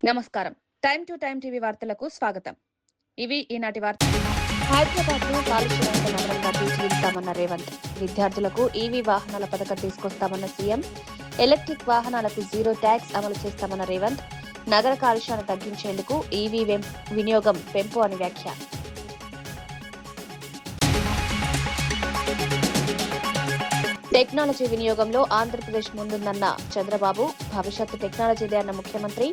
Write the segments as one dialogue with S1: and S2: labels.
S1: నమస్కారం. Time to time TV వార్తలకు స్వాగతం. ఇవి ఈనాటి వార్తలు. హైదరాబాద్ను కాలుష్యరహిత నగరంగా తీర్చిదిద్దామన్న రేవంత్. విద్యార్థులకు ఈవీ వాహనాల పథకం తీసుకొస్తామన్న సీఎం. ఎలక్ట్రిక్ వాహనాలకు జీరో ట్యాక్స్ అమలు చేస్తామన్న రేవంత్. నగర కాలుష్యాన్ని తగ్గించేందుకు ఈవీ వినియోగం పెంపు అని వ్యాఖ్య. టెక్నాలజీ వినియోగంలో ఆంధ్రప్రదేశ్ ముందుందన్న చంద్రబాబు. భవిష్యత్తు టెక్నాలజీదే అన్న ముఖ్యమంత్రి.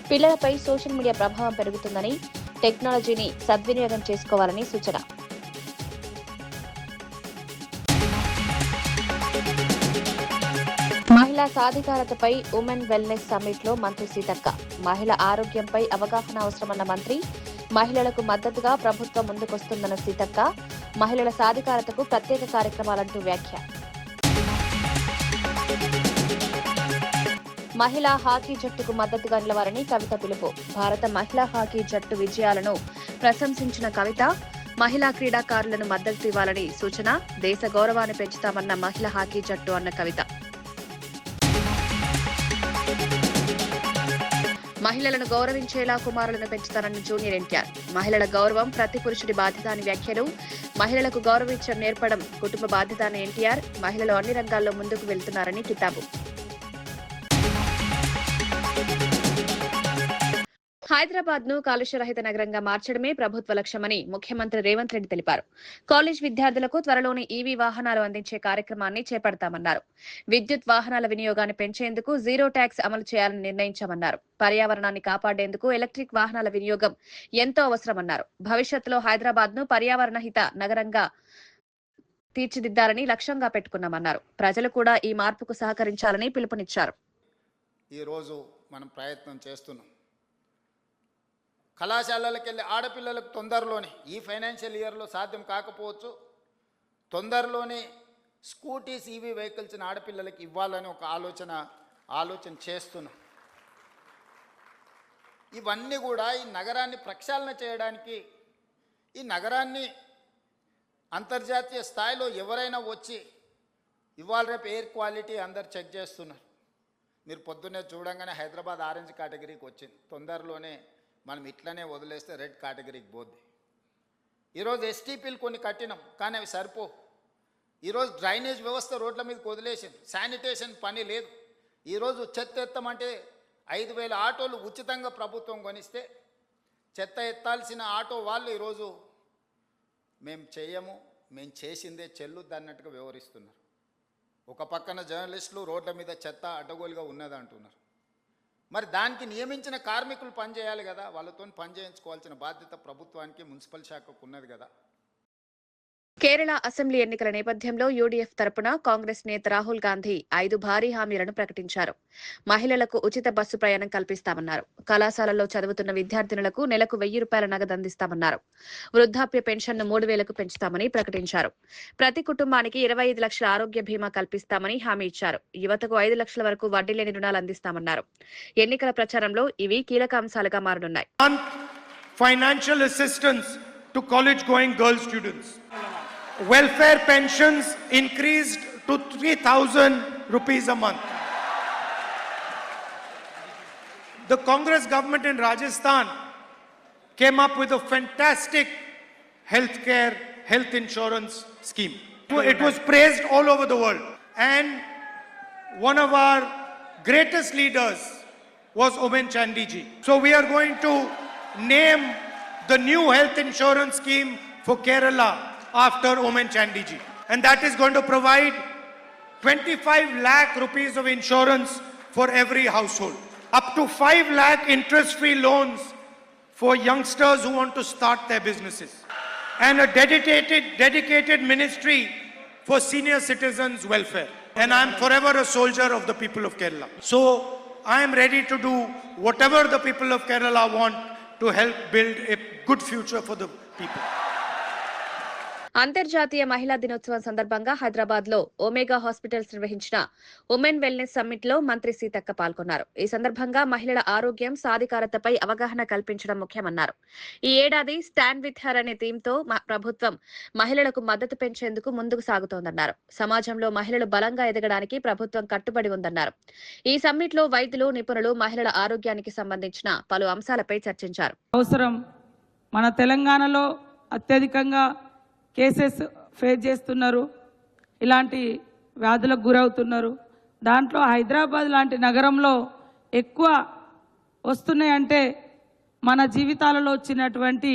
S1: పిల్లలపై సోషల్ మీడియా ప్రభావం పెరుగుతుందని, టెక్నాలజీని సద్వినియోగం చేసుకోవాలని సూచన. మహిళా సాధికారతపై ఉమెన్ వెల్నెస్ సమ్మిట్ లో మంత్రి సీతక్క. మహిళ ఆరోగ్యంపై అవగాహన అవసరమన్న మంత్రి. మహిళలకు మద్దతుగా ప్రభుత్వం ముందుకొస్తుందన్న సీతక్క. మహిళల సాధికారతకు ప్రత్యేక కార్యక్రమాలంటూ వ్యాఖ్య. మహిళా హాకీ జట్టుకు మద్దతుగా నిలవాలని కవిత పిలుపు. భారత మహిళా హాకీ జట్టు విజయాలను ప్రశంసించిన కవిత. మహిళా క్రీడాకారులను మద్దతు ఇవ్వాలని సూచన. దేశ గౌరవాన్ని పెంచుతామన్న మహిళా హాకీ జట్టు అన్న కవిత. మహిళలను గౌరవించేలా కుమారులను పెంచుతానన్న జూనియర్ ఎన్టీఆర్. మహిళల గౌరవం ప్రతి పురుషుడి బాధ్యత అని వ్యాఖ్యలు. మహిళలకు గౌరవించడం నేర్పడం కుటుంబ బాధ్యత అని ఎన్టీఆర్. మహిళలు అన్ని రంగాల్లో ముందుకు వెళ్తున్నారని కితాబు. హైదరాబాద్ ను కాలుష్యరహిత నగరంగా మార్చడమే ప్రభుత్వ లక్ష్యమని ముఖ్యమంత్రి రేవంత్ రెడ్డి తెలిపారు. కాలేజ్ విద్యార్థులకు త్వరలోనే ఈవీ వాహనాలు అందించే కార్యక్రమాన్ని చేపడతామన్నారు. విద్యుత్ వాహనాల వినియోగాన్ని పెంచేందుకు జీరో ట్యాక్స్ అమలు చేయాలని నిర్ణయించామన్నారు. పర్యావరణాన్ని కాపాడేందుకు ఎలక్ట్రిక్ వాహనాల వినియోగం ఎంతో అవసరమన్నారు. భవిష్యత్తులో హైదరాబాద్ ను పర్యావరణహిత నగరంగా తీర్చిదిద్దాలని లక్ష్యంగా పెట్టుకున్నామన్నారు. ప్రజలు కూడా ఈ మార్పుకు సహకరించాలని పిలుపునిచ్చారు.
S2: ఈ రోజు మనం ప్రయత్నం చేస్తున్నాం. కళాశాలలకు వెళ్ళి ఆడపిల్లలకు తొందరలోనే, ఈ ఫైనాన్షియల్ ఇయర్లో సాధ్యం కాకపోవచ్చు, తొందరలోనే స్కూటీస్ ఈవీ వెహికల్స్ ఆడపిల్లలకి ఇవ్వాలని ఒక ఆలోచన చేస్తున్నాం. ఇవన్నీ కూడా ఈ నగరాన్ని ప్రక్షాళన చేయడానికి, ఈ నగరాన్ని అంతర్జాతీయ స్థాయిలో ఎవరైనా వచ్చి ఇవాళ రేపు ఎయిర్ క్వాలిటీ అందరు చెక్ చేస్తున్నారు. మీరు పొద్దున్నే చూడంగానే హైదరాబాద్ ఆరెంజ్ కేటగిరీకి వచ్చింది. తొందరలోనే మనం ఇట్లనే వదిలేస్తే రెడ్ కేటగిరీకి పోద్ది. ఈరోజు ఎస్టీపీలు కొన్ని కట్టినాం, కానీ అవి సరిపో. ఈరోజు డ్రైనేజ్ వ్యవస్థ రోడ్ల మీదకి వదిలేసింది. శానిటేషన్ పని లేదు. ఈరోజు చెత్త ఎత్తమంటే 5,000 ఆటోలు ఉచితంగా ప్రభుత్వం కొనిస్తే చెత్త ఎత్తాల్సిన ఆటో వాళ్ళు ఈరోజు మేము చేయము, మేము చేసిందే చెల్లుద్ది అన్నట్టుగా వ్యవహరిస్తున్నారు. ఒక పక్కన జర్నలిస్టులు రోడ్ల మీద చెత్త అడ్డగోలుగా ఉన్నది అంటున్నారు. మరి దానికి నియమించిన కార్మికులు పనిచేయాలి కదా, వాళ్ళతో పని చేయించుకోవాల్సిన బాధ్యత ప్రభుత్వానికి, మున్సిపల్ శాఖకు ఉన్నది కదా.
S1: కేరళ అసెంబ్లీ ఎన్నికల నేపథ్యంలో యూడీఎఫ్ తరపున కాంగ్రెస్ నేత రాహుల్ గాంధీ 5 భారీ హామీలను ప్రకటించారు. మహిళలకు ఉచిత బస్సు ప్రయాణం కల్పిస్తామన్నారు. కళాశాలల్లో చదువుతున్న విద్యార్థినులకు నెలకు 1,000 రూపాయల నగదు అందిస్తామన్నారు. వృద్ధాప్య పెన్షన్ను 3,000కు పెంచుతామని ప్రకటించారు. ప్రతి కుటుంబానికి 25 లక్షల ఆరోగ్య బీమా కల్పిస్తామని హామీ ఇచ్చారు. యువతకు 5 లక్షల వరకు వడ్డీ లేని రుణాలు అందిస్తామన్నారు. ఎన్నికల ప్రచారంలో ఇవి కీలక అంశాలుగా మారనున్నాయి.
S3: Financial assistance to college going girl students. Welfare pensions increased to 3,000 rupees a month. The Congress government in Rajasthan came up with a fantastic health insurance scheme. It was praised all over the world. And one of our greatest leaders was Oommen Chandy ji. So we are going to name the new health insurance scheme for Kerala after Oommen Chandy ji, and that is going to provide 25 lakh rupees of insurance for every household, up to 5 lakh interest-free loans for youngsters who want to start their businesses, and a dedicated ministry for senior citizens welfare. And I am forever a soldier of the people of Kerala, so I am ready to do whatever the people of Kerala want to help build a good future for the people.
S1: అంతర్జాతీయ మహిళా దినోత్సవం సందర్భంగా హైదరాబాద్ లో omega hospitals నిర్వహించిన women wellness summit లో మంత్రి సీతక్క పాల్గొన్నారు. ఈ సందర్భంగా మహిళల ఆరోగ్యం, సాధికారతపై అవగాహన కల్పించడం ముఖ్యమన్నారు. ఈ ఏడాది స్టాండ్ విత్ హర్ అనే థీమ్ తో ప్రభుత్వం మహిళలకు మద్దతు పెంచేందుకు ముందుకు సాగుతోందన్నారు. సమాజంలో మహిళలు బలంగా ఎదగడానికి ప్రభుత్వం కట్టుబడి ఉందన్నారు. ఈ సమ్మిట్ లో వైద్యులు, నిపుణులు మహిళల ఆరోగ్యానికి సంబంధించిన పలు అంశాలపై చర్చించారు.
S4: అవసరం మన తెలంగాణలో అత్యధికంగా కేసెస్ ఫేస్ చేస్తున్నారు, ఇలాంటి వ్యాధులకు గురవుతున్నారు. దాంట్లో హైదరాబాద్ లాంటి నగరంలో ఎక్కువ వస్తున్నాయంటే మన జీవితాలలో వచ్చినటువంటి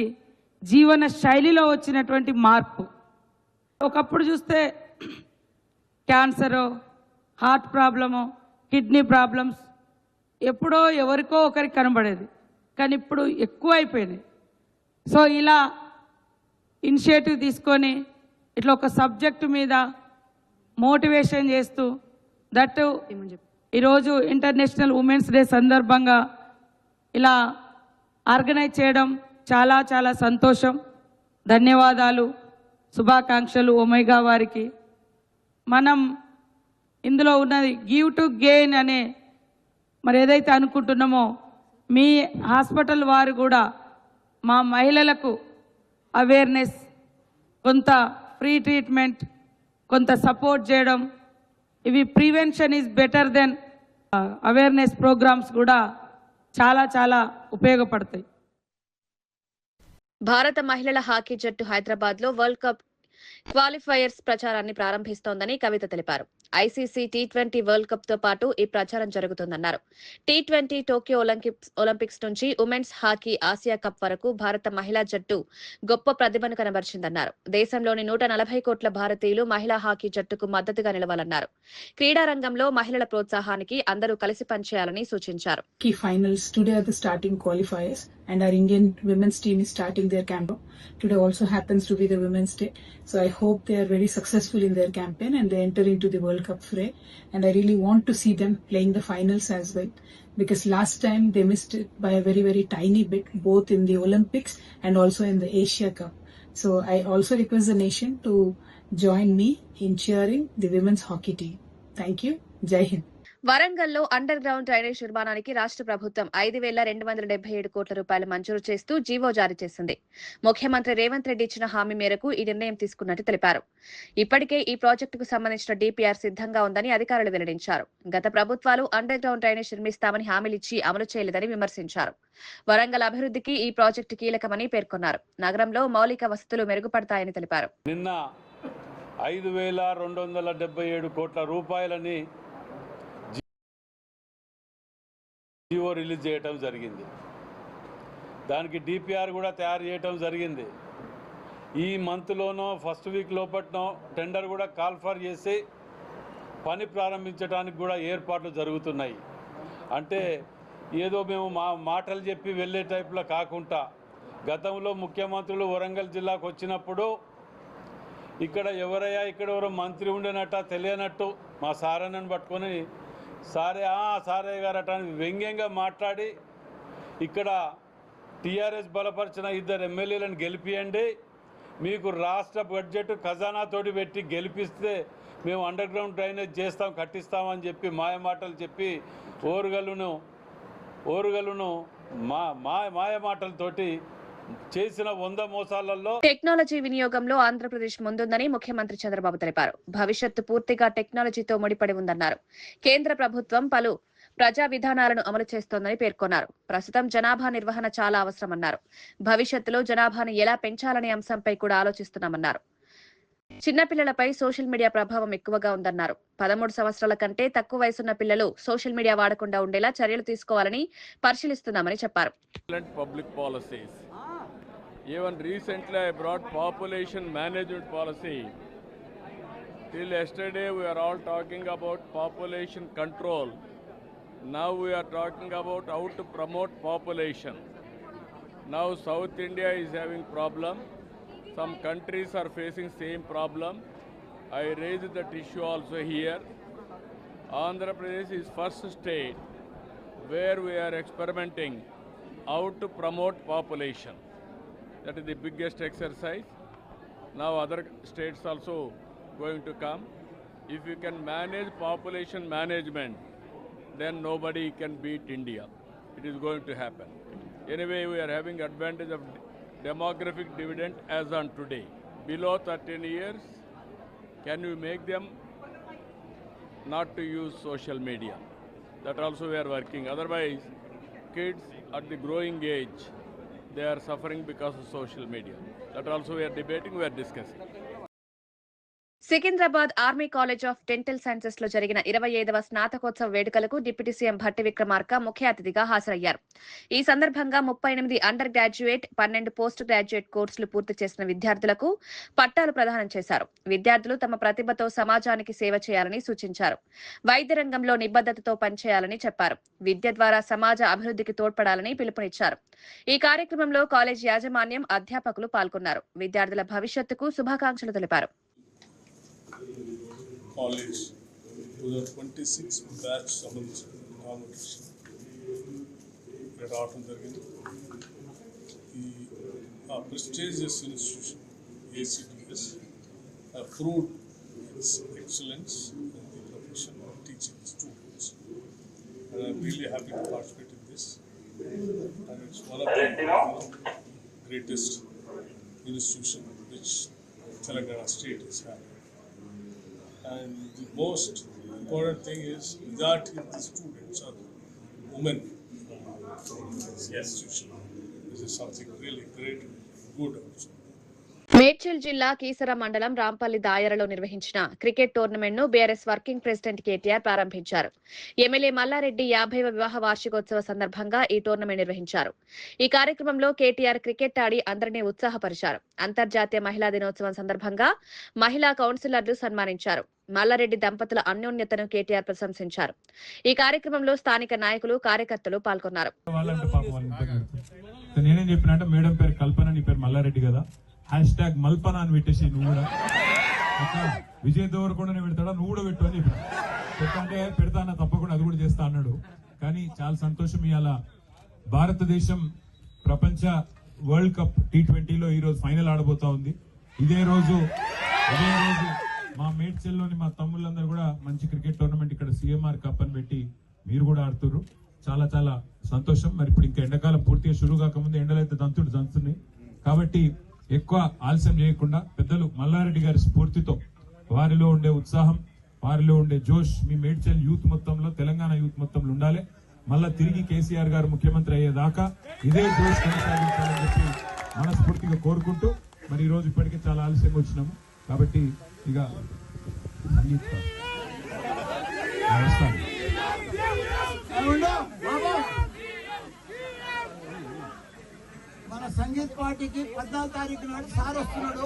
S4: జీవన శైలిలో వచ్చినటువంటి మార్పు. ఒకప్పుడు చూస్తే cancer, heart problem, kidney problems ఎప్పుడో ఎవరికో ఒకరికి కనబడేది, కానీ ఇప్పుడు ఎక్కువ అయిపోయినాయి. సో ఇలా ఇనిషియేటివ్ తీసుకొని ఇట్లా ఒక సబ్జెక్టు మీద మోటివేషన్ చేస్తూ దట్టు ఈరోజు ఇంటర్నేషనల్ ఉమెన్స్ డే సందర్భంగా ఇలా ఆర్గనైజ్ చేయడం చాలా చాలా సంతోషం. ధన్యవాదాలు, శుభాకాంక్షలు ఒమేగా వారికి. మనం ఇందులో ఉన్నది గివ్ టు గెయిన్ అనే మరి ఏదైతే అనుకుంటున్నామో మీ హాస్పిటల్ వారు కూడా మా మహిళలకు అవేర్నెస్, కొంత ఫ్రీ ట్రీట్మెంట్, కొంత సపోర్ట్ చేయడం, ఇవి prevention is better than awareness programs కూడా చాలా చాలా ఉపయోగపడతాయి.
S1: భారత మహిళల హాకీ జట్టు హైదరాబాద్ లో వరల్డ్ కప్ క్వాలిఫైయర్స్ ప్రచారాన్ని ప్రారంభిస్తోందని కవిత తెలిపారు. ఐసీసీ టీ20 వరల్డ్ కప్ తో పాటు ఈ ప్రచారం జరుగుతుందన్నారు. టీ20 టోక్యో ఒలింపిక్స్ నుంచి ఉమెన్స్ హాకీ ఆసియా కప్ వరకు భారత మహిళా జట్టు గొప్ప ప్రతిభను కనబరిచిందన్నారు. దేశంలోని 140 కోట్ల భారతీయులు మహిళా హాకీ జట్టుకు మద్దతుగా నిలవాలన్నారు. క్రీడా రంగంలో మహిళల ప్రోత్సాహానికి అందరూ కలిసి పనిచేయాలని సూచించారు.
S5: Key finals today are the starting qualifiers, and our Indian women's team is starting their campaign. Today also happens to be the Women's Day, so I hope they are very successful in their campaign and they enter into the World Cup fray. And I really want to see them playing the finals as well, because last time they missed it by a very very tiny bit, both in the Olympics and also in the Asia Cup. So I also request the nation to join me in cheering the women's hockey team. Thank you. Jai Hind.
S1: వరంగల్లో under ground drainage నిర్మాణానికి రాష్ట్ర ప్రభుత్వం 5,277 కోట్ల రూపాయలు మంజూరు చేస్తూ GO జారీ చేసింది. ముఖ్యమంత్రి రేవంత్ రెడ్డి ఇచ్చిన హామీ మేరకు ఈ నిర్ణయం తీసుకున్నట్టు తెలిపారు. ఇప్పటికే ఈ ప్రాజెక్టుకు సంబంధించిన డీపీఆర్ సిద్ధంగా ఉందని అధికారులు వెల్లడించారు. గత ప్రభుత్వాలు అండర్ గ్రౌండ్ డ్రైనేజ్ నిర్మిస్తామని హామీలిచ్చి అమలు చేయలేదని విమర్శించారు. వరంగల్ అభివృద్ధికి ఈ ప్రాజెక్టు కీలకమని పేర్కొన్నారు. నగరంలో మౌలిక వసతులు మెరుగుపడతాయని తెలిపారు.
S6: నిన్న 5,277 కోట్ల రూపాయలని జీవో రిలీజ్ చేయటం జరిగింది. దానికి డిపిఆర్ కూడా తయారు చేయటం జరిగింది. ఈ మంత్లోనో ఫస్ట్ వీక్ లోపట్నో టెండర్ కూడా కాల్ఫర్ చేసి పని ప్రారంభించడానికి కూడా ఏర్పాట్లు జరుగుతున్నాయి. అంటే ఏదో మేము మాటలు చెప్పి వెళ్ళే టైప్లో కాకుండా, గతంలో ముఖ్యమంత్రులు వరంగల్ జిల్లాకు వచ్చినప్పుడు ఇక్కడ ఎవరో మంత్రి ఉండేనట్ట తెలియనట్టు మా సారన్నను పట్టుకొని సారే గారట అని వ్యంగ్యంగా మాట్లాడి ఇక్కడ టీఆర్ఎస్ బలపరిచిన 2 ఎమ్మెల్యేలను గెలిపియండి, మీకు రాష్ట్ర బడ్జెట్ ఖజానాతోటి పెట్టి గెలిపిస్తే మేము అండర్ గ్రౌండ్ డ్రైనేజ్ చేస్తాం, కట్టిస్తామని చెప్పి మాయమాటలు చెప్పి ఓరుగలును మాయమాటలతోటి చేసిన 100 మోసాలలో
S1: టెక్నాలజీ వినియోగంలో ఆంధ్రప్రదేశ్ ముందుందని ముఖ్యమంత్రి చంద్రబాబు తెలిపారు. భవిష్యత్తు పూర్తిగా టెక్నాలజీతో ముడిపడి ఉందన్నారు. కేంద్ర ప్రభుత్వం పలు ప్రజా విధానాలను అమలు చేస్తోందని పేర్కొన్నారు. ప్రస్తుతం జనాభా నిర్వహణ చాలా అవసరమన్నారు. భవిష్యత్తులో జనాభాను ఎలా పెంచాలనే అంశంపై కూడా ఆలోచిస్తున్నామన్నారు. చిన్నపిల్లలపై సోషల్ మీడియా ప్రభావం ఎక్కువగా ఉందన్నారు. 13 సంవత్సరాల కంటే తక్కువ వయసున్న పిల్లలు సోషల్ మీడియా వాడకుండా ఉండేలా చర్యలు తీసుకోవాలని పరిశీలిస్తున్నామని చెప్పారు.
S7: Even recently I brought population management policy. Till yesterday we are all talking about population control. Now we are talking about how to promote population. Now South India is having problem. Some countries are facing same problem. I raised that issue also here. Andhra Pradesh is first state where we are experimenting how to promote population. That is the biggest exercise. Now other states also going to come. If you can manage population management, then nobody can beat India. It is going to happen. Anyway, we are having advantage of demographic dividend as on today. Below 13 years, can you make them not to use social media? That also we are working. Otherwise, kids at the growing age, they are suffering because of social media. That also we are debating, we are discussing.
S1: Secunderabad army college of dental sciences లో జరిగిన 25వ స్నాతకోత్సవ వేడుకలకు deputy CM Bhatti Vikramarka ముఖ్య అతిథిగా హాజరయ్యారు. ఈ సందర్భంగా 38 under graduate, 12 post graduate కోర్సులు పూర్తి చేసిన విద్యార్థులకు పట్టాలు ప్రదానం చేశారు. విద్యార్థులు తమ ప్రతిభతో సమాజానికి సేవ చేయాలని సూచించారు. వైద్య రంగంలో నిబద్ధతతో పనిచేయాలని చెప్పారు. విద్య ద్వారా సమాజ అభివృద్ధికి తోడ్పడాలని పిలుపునిచ్చారు. ఈ కార్యక్రమంలో కాలేజ్ యాజమాన్యం, అధ్యాపకులు పాల్గొన్నారు. విద్యార్థుల భవిష్యత్తుకు శుభాకాంక్షలు తెలిపారు.
S8: College 2026 బ్యాచ్ సంబంధించిన కాంపిటీషన్ ఇక్కడ రావడం జరిగింది. ఈ prestigious institution ACTS approved its excellence in the profession of teaching students, and I'm really happy to participate in this, and it's one of the greatest institution which Telangana state is having. And the most important thing is majority of the students are women from this institution. This is something really great and good also.
S1: Medchal జిల్లా కీసర మండలం రాంపల్లి దాయరలో నిర్వహించిన cricket tournament ను BRS working president KTR ప్రారంభించారు. MLA Mallareddy 50వ వివాహ వార్షికోత్సవ సందర్భంగా ఈ tournament నిర్వహించారు. ఈ కార్యక్రమంలో కేటీఆర్ క్రికెట్ ఆడి అందరినీ ఉత్సాహపరిచారు. అంతర్జాతీయ మహిళా దినోత్సవం సందర్భంగా మహిళా కౌన్సిలర్లు సన్మానించారు. మల్లారెడ్డి దంపతుల అన్యోన్యతను కేటీఆర్ ప్రశంసించారు. ఈ కార్యక్రమంలో స్థానిక నాయకులు, కార్యకర్తలు పాల్గొన్నారు.
S9: నేనేం చెప్పిన అంటే, మేడం పేరు కల్పన, నీ పేరు మల్లారెడ్డి కదా, #మల్పన అని పెట్టేసి నువ్వు కూడా విజయ్ దేవరకొండనే పెడతాడా, నువ్వు కూడా పెట్టు అని చెప్పిన. పెట్టంటే పెడతా అన్న, తప్పకుండా అది కూడా చేస్తా అన్నాడు. కానీ చాలా సంతోషం, ఇవాళ భారతదేశం ప్రపంచ వరల్డ్ కప్ T20లో ఈ రోజు ఫైనల్ ఆడబోతా ఉంది. ఇదే రోజు మా మేడ్చల్లోని మా తమ్ముళ్ళందరూ కూడా మంచి క్రికెట్ టోర్నమెంట్ ఇక్కడ CMR కప్ అని పెట్టి మీరు కూడా ఆడుతున్నారు. చాలా చాలా సంతోషం. మరి ఇప్పుడు ఇంకా ఎండాకాలం పూర్తిగా షురూ కాకముందు ఎండలైతే దంతున్నాయి. కాబట్టి ఎక్కువ ఆలస్యం చేయకుండా పెద్దలు మల్లారెడ్డి గారి స్ఫూర్తితో, వారిలో ఉండే ఉత్సాహం, వారిలో ఉండే జోష్ మీ మేడ్చల్ యూత్ మొత్తంలో, తెలంగాణ యూత్ మొత్తంలో ఉండాలి. మళ్ళా తిరిగి కేసీఆర్ గారు ముఖ్యమంత్రి అయ్యేదాకా ఇదే జోష్ కొనసాగించాలని చెప్పి మనస్ఫూర్తిగా కోరుకుంటూ, మరి ఈ రోజు ఇప్పటికే చాలా ఆలస్యంగా వచ్చినాము కాబట్టి ఇక
S10: మన సంగీత్ పార్టీకి 14 తారీఖు నాడు సార్ వస్తున్నాడు.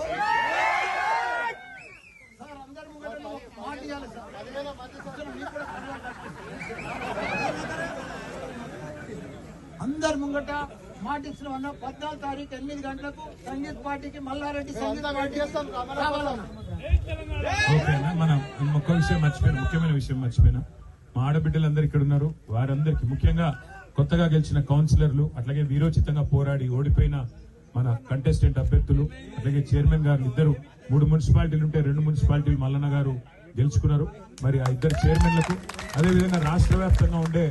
S10: సార్ అందరి ముంగట మాట ఇవ్వాలి సార్. అందరి ముంగట మాట ఇచ్చిన 14 తారీఖు 8 గంటలకు సంగీత్ పార్టీకి మల్లారెడ్డి సంగీత్ పార్టీ రావాలన్నా.
S9: ఓకేనా? మనం ఇంకొక విషయం మర్చిపోయినా, ముఖ్యమైన విషయం మర్చిపోయినా, మా ఆడబిడ్డలందరూ ఇక్కడ ఉన్నారు. వారందరికీ, ముఖ్యంగా కొత్తగా గెలిచిన కౌన్సిలర్లు, అట్లాగే వీరోచితంగా పోరాడి ఓడిపోయిన మన కంటెస్టెంట్ అభ్యర్థులు, అట్లాగే చైర్మన్ గారు ఇద్దరు, 3 మున్సిపాలిటీలు ఉంటే 2 మున్సిపాలిటీలు మల్లన్న గారు గెలుచుకున్నారు. మరి ఆ ఇద్దరు చైర్మన్లకు, అదేవిధంగా రాష్ట్ర వ్యాప్తంగా ఉండే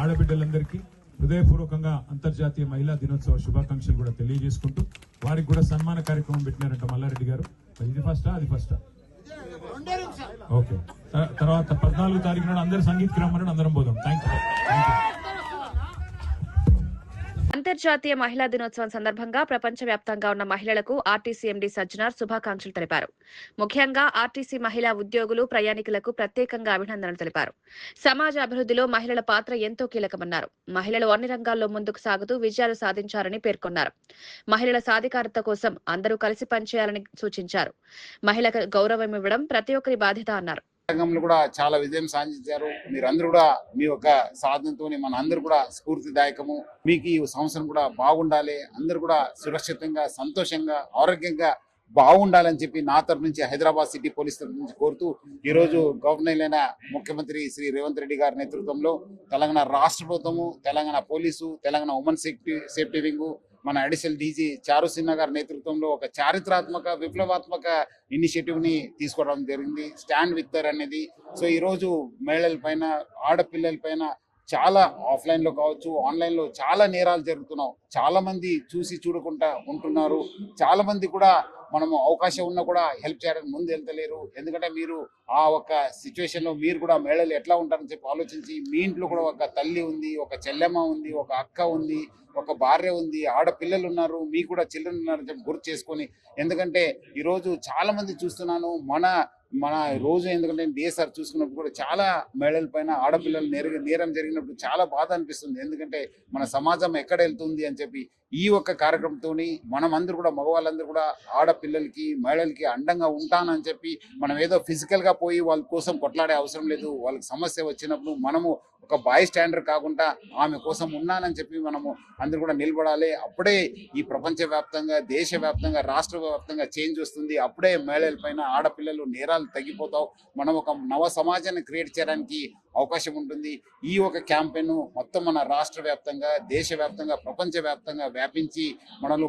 S9: ఆడబిడ్డలందరికీ హృదయపూర్వకంగా అంతర్జాతీయ మహిళా దినోత్సవ శుభాకాంక్షలు కూడా తెలియజేసుకుంటూ, వారికి కూడా సన్మాన కార్యక్రమం పెట్టినారంట మల్లారెడ్డి గారు. ఇది ఫస్టా, అది ఫస్టా? ఓకే. తర్వాత 14 తారీఖు నాడు అందరు సంగీత్ రమ్మని అందరం పోదాం. Thank you.
S1: అంతర్జాతీయ మహిళా దినోత్సవం సందర్భంగా ప్రపంచవ్యాప్తంగా ఉన్న మహిళలకు ఆర్టీసీ ఎండీ సజ్జనార్ శుభాకాంక్షలు తెలిపారు. ముఖ్యంగా ఆర్టీసీ మహిళా ఉద్యోగులు, ప్రయాణికులకు ప్రత్యేకంగా అభినందనలు తెలిపారు. సమాజ అభివృద్ధిలో మహిళల పాత్ర ఎంతో కీలకమన్నారు. మహిళలు అన్ని రంగాల్లో ముందుకు సాగుతూ విజయాలు సాధించారని పేర్కొన్నారు. మహిళల సాధికారత కోసం అందరూ కలిసి పనిచేయాలని సూచించారు. మహిళలకు గౌరవం ఇవ్వడం ప్రతి ఒక్కరి బాధ్యత అన్నారు.
S11: రంగంలో కూడా చాలా విజయం సాధించారు. మీరందరూ కూడా మీ యొక్క సాధనతో మన అందరూ కూడా స్ఫూర్తిదాయకము. మీకు ఈ సంవత్సరం కూడా బాగుండాలి, అందరూ కూడా సురక్షితంగా, సంతోషంగా, ఆరోగ్యంగా బాగుండాలని చెప్పి నా తరఫు నుంచి, హైదరాబాద్ సిటీ పోలీస్ తరఫు నుంచి కోరుతూ, ఈ రోజు గవర్నర్ అయిన ముఖ్యమంత్రి శ్రీ రేవంత్ రెడ్డి గారి నేతృత్వంలో తెలంగాణ రాష్ట్ర ప్రభుత్వము, Telangana police, Telangana women safety wing, మన అడిషనల్ డీజీ చారు సిన్హా గారి నేతృత్వంలో ఒక చారిత్రాత్మక విప్లవాత్మక ఇనిషియేటివ్ ని తీసుకోవడం జరిగింది, స్టాండ్ విత్ హర్ అనేది. సో ఈ రోజు మహిళల పైన, ఆడపిల్లల పైన చాలా ఆఫ్లైన్ లో కావచ్చు, ఆన్లైన్ లో చాలా నేరాలు జరుగుతున్నావు. చాలా మంది చూసి చూడకుండా ఉంటున్నారు. చాలా మంది కూడా మనము అవకాశం ఉన్నా కూడా హెల్ప్ చేయడానికి ముందు వెళ్తలేరు. ఎందుకంటే మీరు ఆ ఒక సిచ్యువేషన్ లో మీరు కూడా మహిళలు ఎట్లా ఉంటారని చెప్పి ఆలోచించి, మీ ఇంట్లో కూడా ఒక తల్లి ఉంది, ఒక చెల్లెమ్మ ఉంది, ఒక అక్క ఉంది, ఒక భార్య ఉంది, ఆడపిల్లలు ఉన్నారు, మీకు కూడా చిల్డ్రన్ ఉన్నారని చెప్పి గుర్తు చేసుకొని. ఎందుకంటే ఈరోజు చాలా మంది చూస్తున్నాను మన రోజు, ఎందుకంటే డిఎస్ఆర్ చూసుకున్నప్పుడు కూడా చాలా మహిళల పైన, ఆడపిల్లలు నేరం జరిగినప్పుడు చాలా బాధ అనిపిస్తుంది. ఎందుకంటే మన సమాజం ఎక్కడ వెళ్తుంది అని చెప్పి ఈ ఒక్క కార్యక్రమంతో మనం అందరూ కూడా, మగవాళ్ళందరూ కూడా ఆడపిల్లలకి, మహిళలకి అండంగా ఉంటానని చెప్పి, మనం ఏదో ఫిజికల్ గా పోయి వాళ్ళ కోసం కొట్లాడే అవసరం లేదు. వాళ్ళకి సమస్య వచ్చినప్పుడు మనము ఒక బాయ్ స్టాండర్ కాకుండా ఆమె కోసం ఉన్నానని చెప్పి మనము అందరూ కూడా నిలబడాలి. అప్పుడే ఈ ప్రపంచవ్యాప్తంగా, దేశవ్యాప్తంగా, రాష్ట్ర వ్యాప్తంగా చేంజ్ వస్తుంది. అప్పుడే మహిళల పైన, ఆడపిల్లలు నేరాలు తగ్గిపోతావు. మనం ఒక నవ సమాజాన్ని క్రియేట్ చేయడానికి అవకాశం ఉంటుంది. ఈ ఒక క్యాంపెయిన్ మొత్తం మన రాష్ట్ర వ్యాప్తంగా, దేశవ్యాప్తంగా, ప్రపంచవ్యాప్తంగా వ్యాపించి మనలో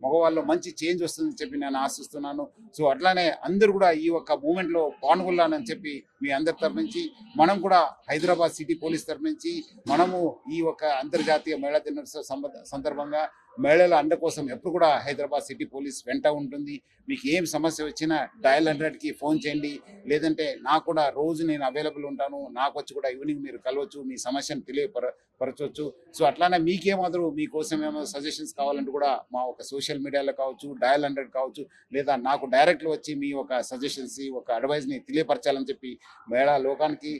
S11: మగవాళ్ళు మంచి చేంజ్ వస్తుందని చెప్పి నేను ఆశిస్తున్నాను. సో అట్లానే అందరూ కూడా ఈ ఒక మూమెంట్ లో పాల్గొనాలని చెప్పి మీ అందరి తరఫు నుంచి, మనం కూడా హైదరాబాద్ సిటీ పోలీస్ తరఫు నుంచి మనము ఈ ఒక అంతర్జాతీయ మహిళా దినోత్సవ సందర్భంగా మహిళల అండ కోసం ఎప్పుడు కూడా హైదరాబాద్ సిటీ పోలీస్ వెంట ఉంటుంది. మీకు ఏం సమస్య వచ్చినా డయల్ 100కి ఫోన్ చేయండి. లేదంటే నాకు కూడా రోజు నేను అవైలబుల్ ఉంటాను. నాకు వచ్చి కూడా ఈవినింగ్ మీరు కలవచ్చు, మీ సమస్యను తెలియపరచవచ్చు. సో అట్లానే మీకేమాత్రం మీకోసం ఏమో సజెషన్స్ కావాలంటే కూడా మా ఒక సోషల్ మీడియాలో కావచ్చు, డయల్ 100 కావచ్చు, లేదా నాకు డైరెక్ట్లో వచ్చి మీ ఒక సజెషన్స్, ఒక అడ్వైజ్ని తెలియపరచాలని చెప్పి మహిళా లోకానికి,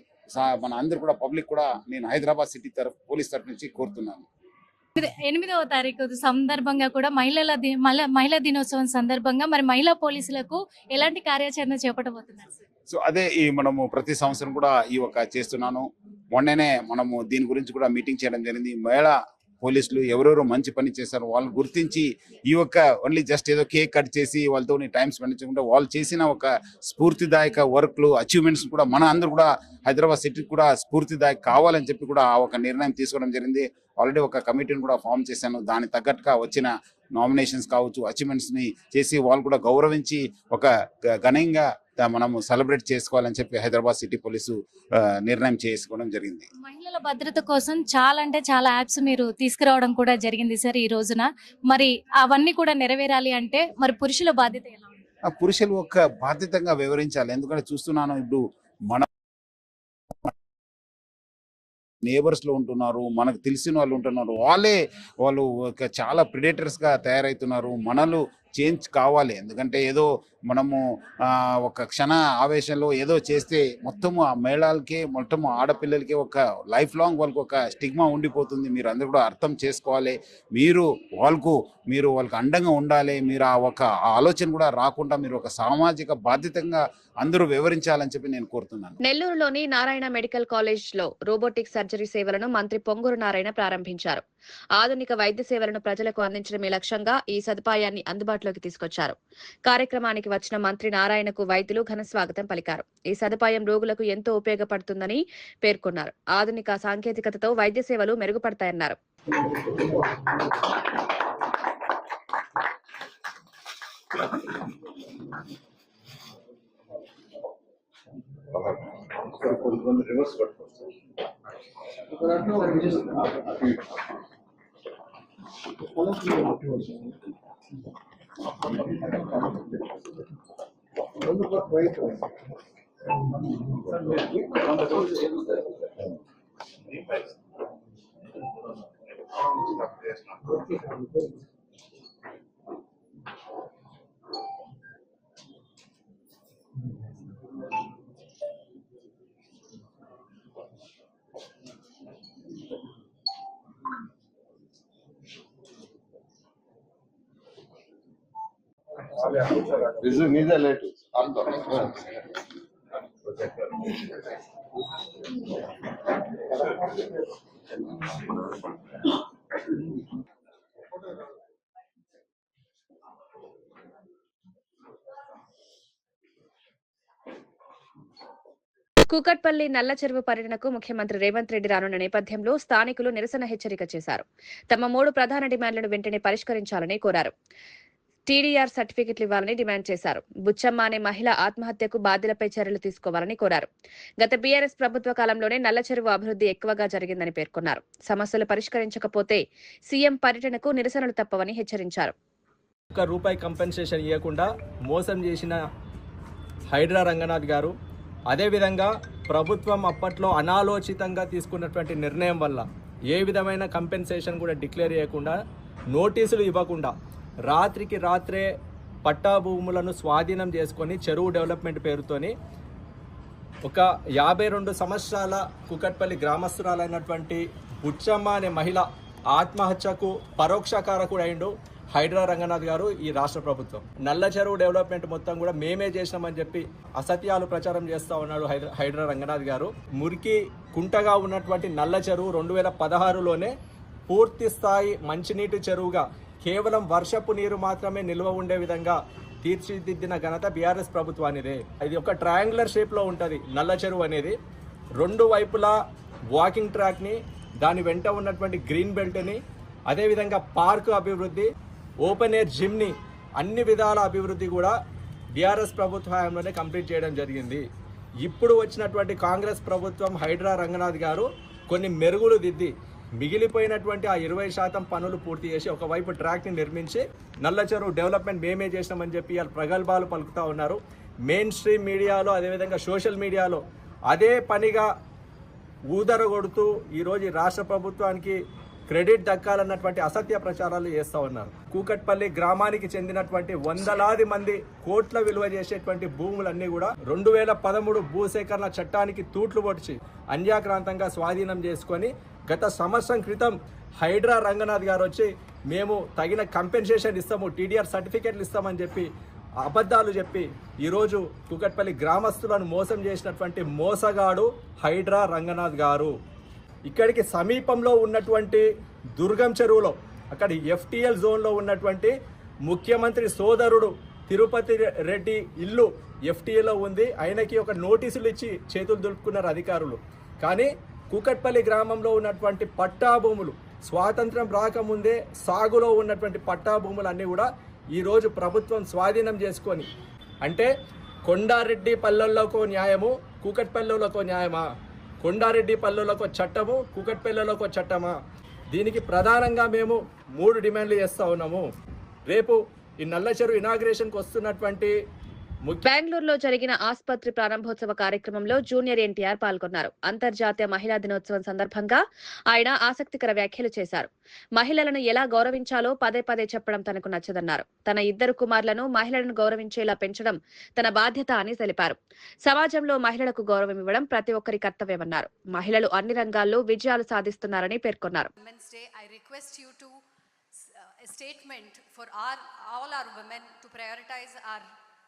S11: మన అందరూ కూడా పబ్లిక్ కూడా నేను హైదరాబాద్ సిటీ పోలీస్ తరఫు నుంచి కోరుతున్నాను.
S12: 8వ తారీఖు సందర్భంగా కూడా మహిళా దినోత్సవం సందర్భంగా మరి మహిళా పోలీసులకు ఎలాంటి కార్యాచరణ చేపట్టబోతున్నారు?
S11: సో అదే మనము ప్రతి సంవత్సరం కూడా ఈ ఒక చేస్తున్నాను. మొన్ననే మనము దీని గురించి కూడా మీటింగ్ చేయడం జరిగింది. మహిళా పోలీసులు ఎవరెవరు మంచి పని చేశారు వాళ్ళని గుర్తించి, ఈ యొక్క ఓన్లీ జస్ట్ ఏదో కేక్ కట్ చేసి వాళ్ళతో టైం స్పెండ్ చేయకుండా, వాళ్ళు చేసిన ఒక స్ఫూర్తిదాయక వర్క్లు, అచీవ్మెంట్స్ కూడా మన అందరూ కూడా హైదరాబాద్ సిటీకి కూడా స్ఫూర్తిదాయక కావాలని చెప్పి కూడా ఆ ఒక నిర్ణయం తీసుకోవడం జరిగింది. ఆల్రెడీ ఒక కమిటీని కూడా ఫామ్ చేశాను. దానికి తగ్గట్టుగా వచ్చిన నామినేషన్స్ కావచ్చు, అచీవ్మెంట్స్ ని చేసి వాళ్ళు కూడా గౌరవించి ఒక ఘనంగా మనము సెలబ్రేట్ చేసుకోవాలని చెప్పి హైదరాబాద్ సిటీ పోలీసు నిర్ణయం చేసుకోవడం జరిగింది.
S12: మహిళల భద్రత కోసం చాలా యాప్స్ మీరు తీసుకురావడం కూడా జరిగింది సార్ ఈ రోజున. మరి అవన్నీ కూడా నెరవేరాలి అంటే మరి పురుషుల బాధ్యత ఎలా ఉంది?
S11: పురుషులు ఒక బాధ్యతగా వివరించాలి. ఎందుకంటే చూస్తున్నాను, ఇప్పుడు మన నేబర్స్ లో ఉంటున్నారు, మనకు తెలిసిన వాళ్ళు ఉంటున్నారు, వాళ్ళు చాలా ప్రిడేటర్స్ గా తయారవుతున్నారు. మనలు చేంజ్ కావాలి. ఎందుకంటే ఏదో మనము ఒక క్షణ ఆవేశంలో ఏదో చేస్తే మొత్తము ఆ మహిళలకి, మొత్తము ఆడపిల్లలకి ఒక లైఫ్ లాంగ్ వాళ్ళకి ఒక స్టిగ్మా ఉండిపోతుంది. మీరు అందరూ కూడా అర్థం చేసుకోవాలి. మీరు వాళ్ళకి అండంగా ఉండాలి. మీరు ఆ ఒక ఆలోచన కూడా రాకుండా మీరు ఒక సామాజిక బాధ్యతగా అందరూ వివరించాలని చెప్పి నేను కోరుతున్నాను.
S1: నెల్లూరులోని నారాయణ మెడికల్ కాలేజ్ లో రోబోటిక్ సర్జరీ సేవలను మంత్రి పొంగూరు నారాయణ ప్రారంభించారు. ఆధునిక వైద్య సేవలను ప్రజలకు అందించడమే లక్ష్యంగా ఈ సదుపాయాన్ని అందుబాటులోకి తీసుకొచ్చారు. కార్యక్రమానికి వచ్చిన మంత్రి నారాయణకు వైద్యులు ఘన స్వాగతం పలికారు. ఈ సదుపాయం రోగులకు ఎంతో ఉపయోగపడుతుందని పేర్కొన్నారు. ఆధునిక సాంకేతికతతో వైద్య సేవలు మెరుగుపడతాయన్నారు. కూకట్పల్లి నల్ల చెరువు పర్యటనకు ముఖ్యమంత్రి రేవంత్ రెడ్డి రానున్న నేపథ్యంలో స్థానికులు నిరసన హెచ్చరిక చేశారు. తమ 3 ప్రధాన డిమాండ్లను వెంటనే పరిష్కరించాలని కోరారు. టీడీఆర్ సర్టిఫికెట్లు ఇవ్వాలని డిమాండ్ చేశారు. బుచ్చమ్మ అనే మహిళ ఆత్మహత్యకు బాధ్యులపై చర్యలు తీసుకోవాలని కోరారు. గత బీఆర్ఎస్ ప్రభుత్వ కాలంలోనే నల్ల చెరువు అభివృద్ధి ఎక్కువగా జరిగిందని పేర్కొన్నారు. సమస్యలు పరిష్కరించకపోతే సీఎం పర్యటనకు నిరసనలు తప్పవని హెచ్చరించారు.
S13: రూపాయి కంపెన్సేషన్ ఇవ్వకుండా మోసం చేసిన హైడ్రా రంగనాథ్ గారు, అదేవిధంగా ప్రభుత్వం అప్పట్లో అనాలోచితంగా తీసుకున్నటువంటి నిర్ణయం వల్ల ఏ విధమైన కంపెన్సేషన్ కూడా డిక్లేర్ చేయకుండా, నోటీసులు ఇవ్వకుండా రాత్రికి రాత్రే పట్టా భూములను స్వాధీనం చేసుకొని చెరువు డెవలప్మెంట్ పేరుతోని ఒక 52 సంవత్సరాల కూకట్పల్లి గ్రామస్తురాలైనటువంటి బుచ్చమ్మ అనే మహిళ ఆత్మహత్యకు పరోక్ష కారకుడు అయిండు హైడ్రా రంగనాథ్ గారు, ఈ రాష్ట్ర ప్రభుత్వం. నల్ల చెరువు డెవలప్మెంట్ మొత్తం కూడా మేమే చేసినామని చెప్పి అసత్యాలు ప్రచారం చేస్తూ ఉన్నాడు హైడ్రా రంగనాథ్ గారు. మురికి కుంటగా ఉన్నటువంటి నల్ల చెరువు 2016లోనే పూర్తి స్థాయి మంచినీటి చెరువుగా కేవలం వర్షపు నీరు మాత్రమే నిల్వ ఉండే విధంగా తీర్చిదిద్దిన ఘనత బీఆర్ఎస్ ప్రభుత్వానిదే. ఇది ఒక ట్రయాంగులర్ షేప్లో ఉంటుంది నల్ల చెరువు అనేది. 2 వైపులా వాకింగ్ ట్రాక్ని, దాని వెంట ఉన్నటువంటి గ్రీన్ బెల్ట్ని, అదేవిధంగా పార్కు అభివృద్ధి, ఓపెన్ ఎయిర్ జిమ్ని, అన్ని విధాల అభివృద్ధి కూడా బీఆర్ఎస్ ప్రభుత్వ హయాంలోనే కంప్లీట్ చేయడం జరిగింది. ఇప్పుడు వచ్చినటువంటి కాంగ్రెస్ ప్రభుత్వం హైడ్రా రంగనాథ్ గారు కొన్ని మెరుగులు దిద్ది మిగిలిపోయినటువంటి ఆ 20% పనులు పూర్తి చేసి ఒకవైపు ట్రాక్ని నిర్మించి నల్ల చెరువు డెవలప్మెంట్ మేమే చేసినామని చెప్పి వాళ్ళు ప్రగల్భాలు పలుకుతూ ఉన్నారు. మెయిన్ స్ట్రీమ్ మీడియాలో, అదేవిధంగా సోషల్ మీడియాలో అదే పనిగా ఊదరగొడుతూ ఈరోజు ఈ రాష్ట్ర ప్రభుత్వానికి క్రెడిట్ దక్కాలన్నటువంటి అసత్య ప్రచారాలు చేస్తూ ఉన్నారు. కూకట్పల్లి గ్రామానికి చెందినటువంటి వందలాది మంది కోట్ల విలువ చేసేటువంటి భూములన్నీ కూడా 2013 భూసేకరణ చట్టానికి తూట్లు పొడిచి అన్యాక్రాంతంగా స్వాధీనం చేసుకొని గత సంవత్సరం క్రితం హైడ్రా రంగనాథ్ గారు వచ్చి మేము తగిన కంపెన్సేషన్ ఇస్తాము, టీడీఆర్ సర్టిఫికెట్లు ఇస్తామని చెప్పి అబద్ధాలు చెప్పి ఈరోజు కూకట్పల్లి గ్రామస్తులను మోసం చేసినటువంటి మోసగాడు హైడ్రా రంగనాథ్ గారు. ఇక్కడికి సమీపంలో ఉన్నటువంటి దుర్గం చెరువులో, అక్కడ FTL జోన్లో ఉన్నటువంటి ముఖ్యమంత్రి సోదరుడు తిరుపతి రెడ్డి ఇల్లు FTLలో ఉంది. ఆయనకి ఒక నోటీసులు ఇచ్చి చేతులు దులుపుకున్నారు అధికారులు. కానీ కూకట్పల్లి గ్రామంలో ఉన్నటువంటి పట్టా భూములు, స్వాతంత్రం రాకముందే సాగులో ఉన్నటువంటి పట్టా భూములన్నీ కూడా ఈరోజు ప్రభుత్వం స్వాధీనం చేసుకొని, అంటే కొండారెడ్డి పల్లెల్లోకో న్యాయము, కూకట్పల్లిలోకో న్యాయమా? కొండారెడ్డి పల్లెలకో చట్టము, కూకట్పల్లిలోకో చట్టమా? దీనికి ప్రధానంగా మేము 3 డిమాండ్లు చేస్తూ ఉన్నాము. రేపు ఈ నల్ల చెరువు ఇనాగ్రేషన్కి వస్తున్నటువంటి
S1: బెంగళూరులో జరిగిన ఆసుపత్రి ప్రారంభోత్సవ కార్యక్రమంలో జూనియర్ ఎన్టీఆర్ పాల్గొన్నారు. అంతర్జాతీయ మహిళా దినోత్సవం సందర్భంగా ఆయన ఆసక్తికర వ్యాఖ్యలు చేశారు. మహిళలను ఎలా గౌరవించాలో పదే పదే చెప్పడం తనకు నచ్చదన్నారు. తన 2 కుమారులను మహిళలను గౌరవించేలా పెంచడం తన బాధ్యత అని తెలిపారు. సమాజంలో మహిళలకు గౌరవం ఇవ్వడం ప్రతి ఒక్కరి కర్తవ్యమన్నారు. మహిళలు అన్ని రంగాల్లో విజయాలు సాధిస్తున్నారని పేర్కొన్నారు.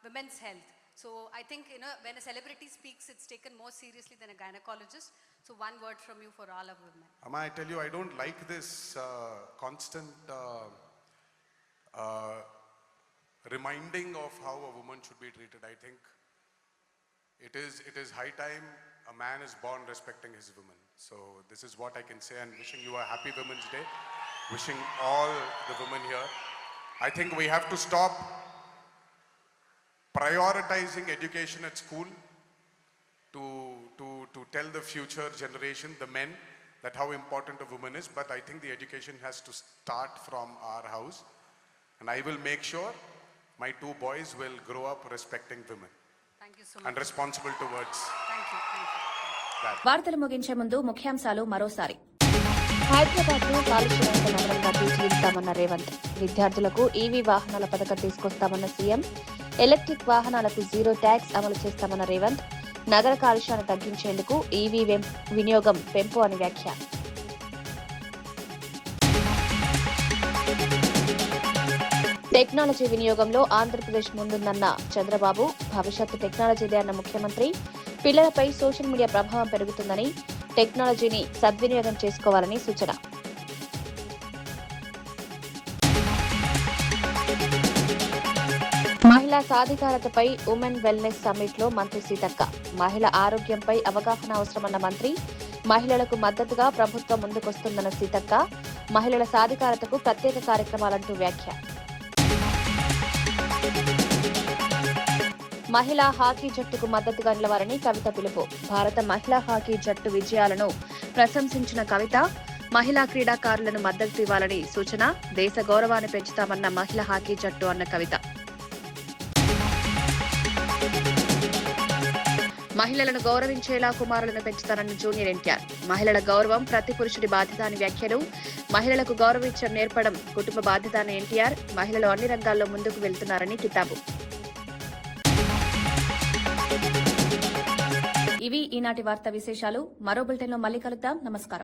S14: women's health. So I think, when a celebrity speaks, it's taken more seriously than a gynecologist. So one word from you for all of women.
S15: Amma, I tell you, I don't like this constant reminding of how a woman should be treated. I think it is high time a man is born respecting his woman. So this is what I can say, and wishing you a happy Women's Day. Wishing all the women here. I think we have to stop prioritizing education at school to tell the future generation, the men, that how important a woman is. But I think the education has to start from our house, and I will make sure my 2 boys will grow up respecting women.
S14: Thank you so much.
S15: And responsible towards that.
S1: వార్తలు ముగించే ముందు ముఖ్యాంశాలు మరోసారి. హైదరాబాద్ ను కాలుష్యరహిత నగరంగా తీర్చిదిద్దామన్న రేవంత్. విద్యార్థులకు EV వాహనాల పథకం తీసుకొస్తామన్న సీఎం. ఎలక్ట్రిక్ వాహనాలకు 0 ట్యాక్స్ అమలు చేస్తామన్న రేవంత్. నగర కాలుష్యాన్ని తగ్గించేందుకు EV వినియోగం పెంపు అని వ్యాఖ్య. టెక్నాలజీ వినియోగంలో ఆంధ్రప్రదేశ్ ముందుందన్న చంద్రబాబు. భవిష్యత్తు టెక్నాలజీదే అన్న ముఖ్యమంత్రి. పిల్లలపై సోషల్ మీడియా ప్రభావం పెరుగుతుందని, టెక్నాలజీని సద్వినియోగం చేసుకోవాలని సూచన. మహిళా మహిళా సాధికారతపై ఉమెన్ వెల్నెస్ సమ్మిట్ లో మంత్రి సీతక్క. మహిళ ఆరోగ్యంపై అవగాహన అవసరమన్న మంత్రి. మహిళలకు మద్దతుగా ప్రభుత్వం ముందుకొస్తుందన్న సీతక్క. మహిళల సాధికారతకు ప్రత్యేక కార్యక్రమాలంటూ వ్యాఖ్య. మహిళా హాకీ జట్టుకు మద్దతుగా నిలవాలని కవిత పిలుపు. భారత మహిళా హాకీ జట్టు విజయాలను ప్రశంసించిన కవిత మహిళా క్రీడాకారులను మద్దతు ఇవ్వాలని సూచన. దేశ గౌరవాన్ని పెంచుతామన్న మహిళా హాకీ జట్టు అన్న కవిత. మహిళలను గౌరవించేలా కుమారులను పెంచుతానన్న జూనియర్ ఎన్టీఆర్. మహిళల గౌరవం ప్రతి పురుషుడి బాధ్యత అని వ్యాఖ్యలు. మహిళలకు గౌరవించడం నేర్పడం కుటుంబ బాధ్యత అని ఎన్టీఆర్. మహిళలు అన్ని రంగాల్లో ముందుకు వెళ్తున్నారని కితాబు. ఇవి ఈనాటి వార్తా విశేషాలు. మరో బులెటిన్లో మళ్ళీ కలుద్దాం. నమస్కారం.